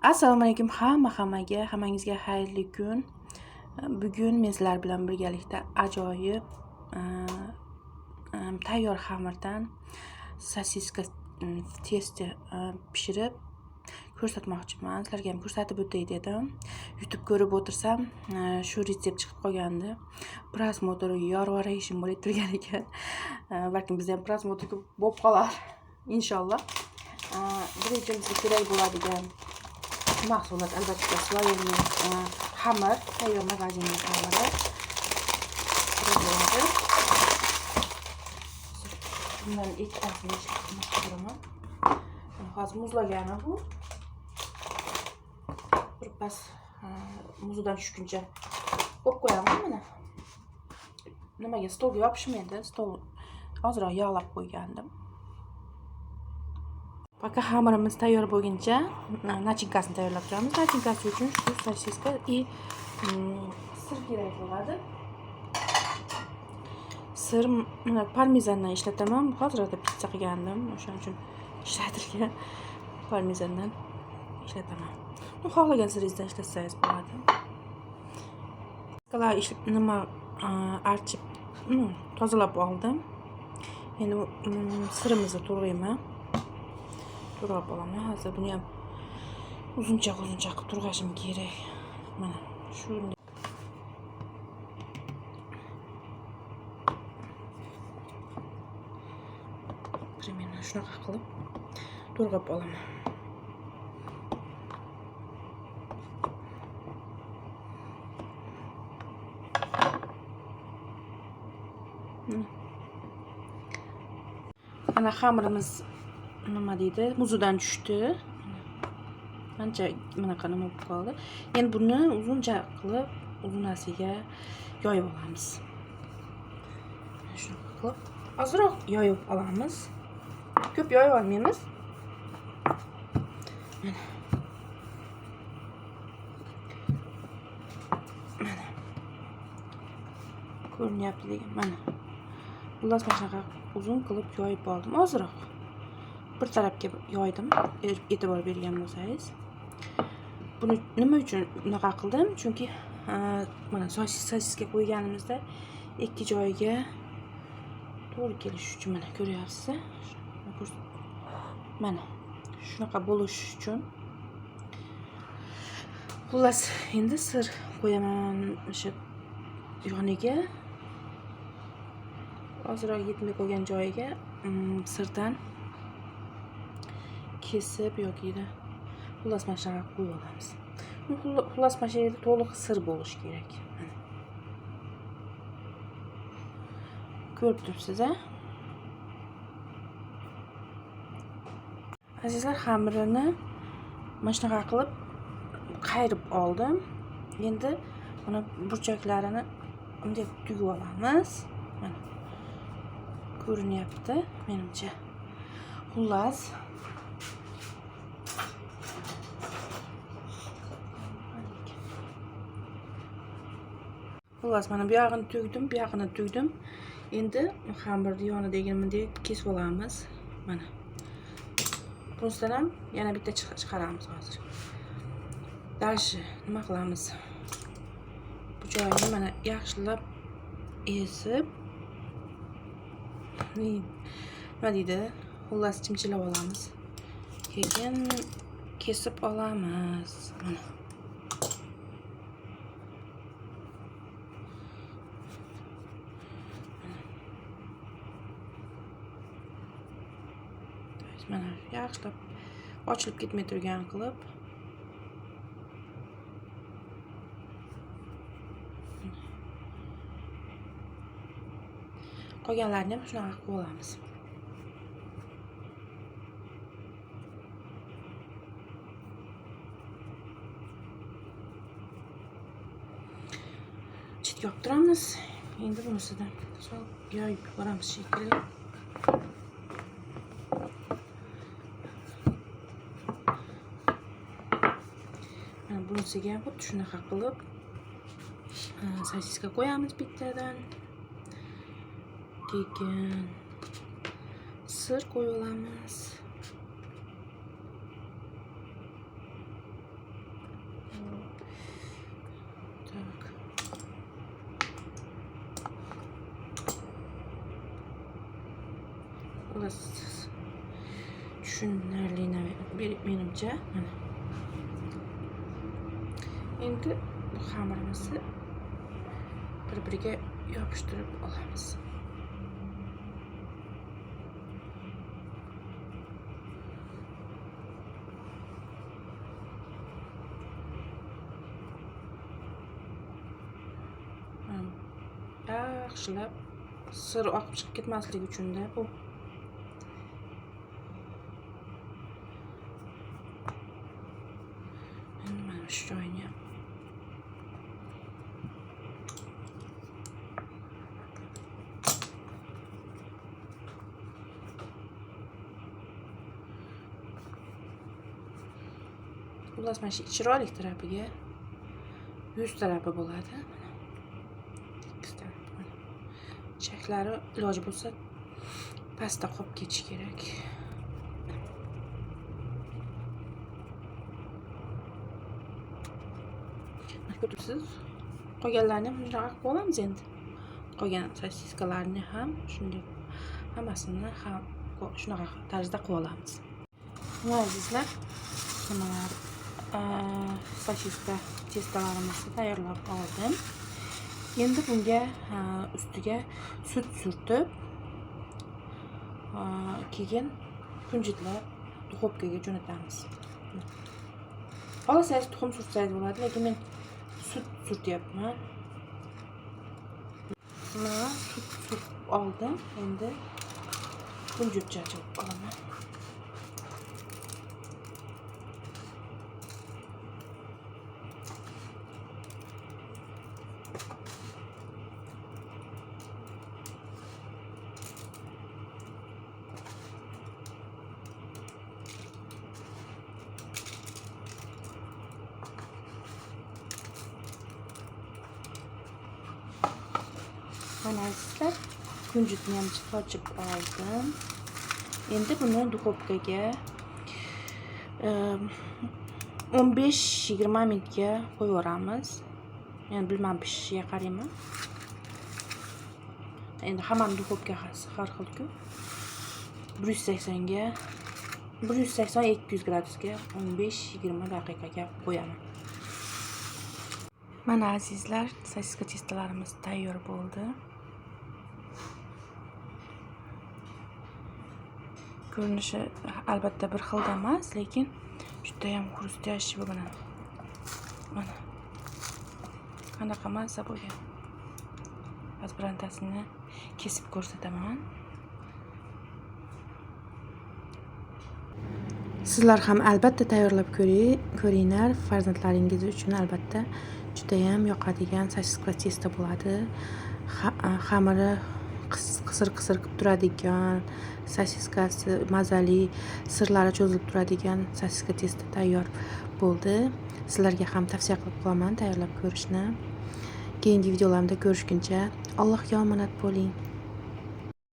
Assalomu alaykum hammangizga xayrli kun. Bugun men sizlar bilan birgalikda ajoyib tayyor xamirdan sosiska testi pishirib ko'rsatmoqchiman. Sizlarga ham ko'rsatib o'tay dedim. YouTube ko'rib o'tirsam, shu retsept chiqib qolgandi. Prosmotr yorvara ishim bo'lib turgan ekan. Balkim bizda ham prosmotr bo'lib qolar inshaalloh. Birinchimizga kerak bo'ladigan mahsulot albatta sloyevniy xamir, tayyor magazinning xamiri. Bundan ikkitasini ishlab ko'raman. Hozir muzlagani bu. Birpas muzidan tushguncha qo'yib qo'yaman mana. Nimaga stolga yopishmaydi, stol ozroq yog'lab qo'ygandim. Пока xamirimiz tayyor bo'lguncha nachinkasini tayyorlab turamiz. Nachinkasi uchun shu sosiska и sir kerak bo'ladi. Sir mana parmezandan ishlataman. Hozirda pizza qilgandim, o'shaning uchun ishlatilgan parmezandan ishlataman. Xohlagan siringizdan ishlatsangiz bo'ladi. Nima archib tozalab oldim. Endi sirimizni to'g'rayman. To'g'rab olaman. Hozir buni ham uzuncha qilib turg'ashim kerak. Mana shunday. Примерно shunaqa qilib to'g'rab olaman. Ana xamirimiz nima deydi, muzidan tushdi. Ancha bunaqa nima bo'lib qoldi. Endi buni uzuncha qilib uzunasiga yoyib olamiz. Shunaqa qilib ozroq yoyib olamiz. Ko'p yoyib olmaymiz. Mana. Ko'rinyapti degan mana. Xullas mana shunaqa uzun qilib yoyib oldim. Ozroq bir tarafga yoydim, e'tibor bergan bo'lsangiz. Buni nima uchun bunaqa qildim? Chunki mana sosiska qo'yganimizda ikki joyiga to'g'ri kelish uchun mana ko'ryapsiz. Mana shunaqa bo'lish uchun. Xullas endi sir qo'yaman o'sha yoniga. Ozroq yetmay qolgan joyiga sirdan kesib yoki xullas mana shunaqa qo'yib olamiz. Xullas mana shu yerda to'liq sir bo'lishi kerak. Ko'rib turibsiz-a? Azizlar, xamirini mana shunaqa qilib qayirib oldim. Endi buni burchaklarini bunday tugib olamiz. Mana ko'rinyapti menimcha. Xullas mana bu yog'ini tugdim. Endi xamirni yonidagi bunday kesib olamiz. Mana. Bundan ham yana bitta chiqaramiz hozir. Dashi nima qilamiz? Bu joyini mana yaxshilab ezib nima deydi? Xullas chimchilab olamiz. Keyin kesib olamiz. Mana. Mana yaxshilab ochilib ketmay turgan qilib qolganlarni ham shunaqa qilib olamiz. Chetga olib turamiz. Endi bunisidan yoyib yuboramiz shekilli. Bunisiga xuddi shunaqa qilib sosiska qo'yamiz bittadan. Keyin sir qo'yib olamiz. Так. Xullas tushunarli menimcha. Mana. Endi bu xamirimizni bir-biriga yopishtirib olamiz. Yaxshilab sir oqib chiqib ketmasligi uchun-da bu. Endi mana shu joyini ham xullas mana shu chiroyli tarafiga 100 tarafi bo'ladi. Cheklari iloji bo'lsa pastda qolib ketishi kerak. Ko'ribsiz? Qolganlarni ham shunday qilib olamiz endi. Qolgan sosiskalarni ham shunday hammasini ham shunaqa tarzda qilib olamiz. Azizlar, mana sosiska testolarimizni tayyorlab oldim. Endi bunga ustiga sut surtib, keyin kunjitlab duxovkaga jo'natamiz. Xohlasangiz tuxum surtsangiz bo'ladi, lekin men sut surtyapman. Mana sut surtib oldim. Endi kunjut chachib olaman. Mana azizlar, kunjutni ham sochib oldim. Endi buni duxovkaga 15-20 minutga qo'yib yuboramiz. Men bilmam pishishiga qarayman. Endi hamma duxovkasi har xil-ku. 180 ga 180-200 gradusga 15-20 daqiqaga qo'yaman. Mana azizlar, sosiska testolarimiz tayyor bo'ldi. Ko'rinishi albatta bir xil emas, lekin juda ham xrustyash bo'lgan. Mana qanaqa mazza bo'lgan. Hozir birontasini kesib ko'rsataman. Sizlar ham albatta tayyorlab ko'ringlar. Farzandlaringiz uchun albatta juda ham yoqadigan sosiska testo bo'ladi. Xamiri qisir-qisir qilib turadigan, sosiskasi mazali, sirlari cho'zilib turadigan sosiska testo tayyor bo'ldi. Sizlarga ham tavsiya qilib qolaman tayyorlab ko'rishni. Keyingi videolarimda ko'rishguncha Allohga omonat bo'ling.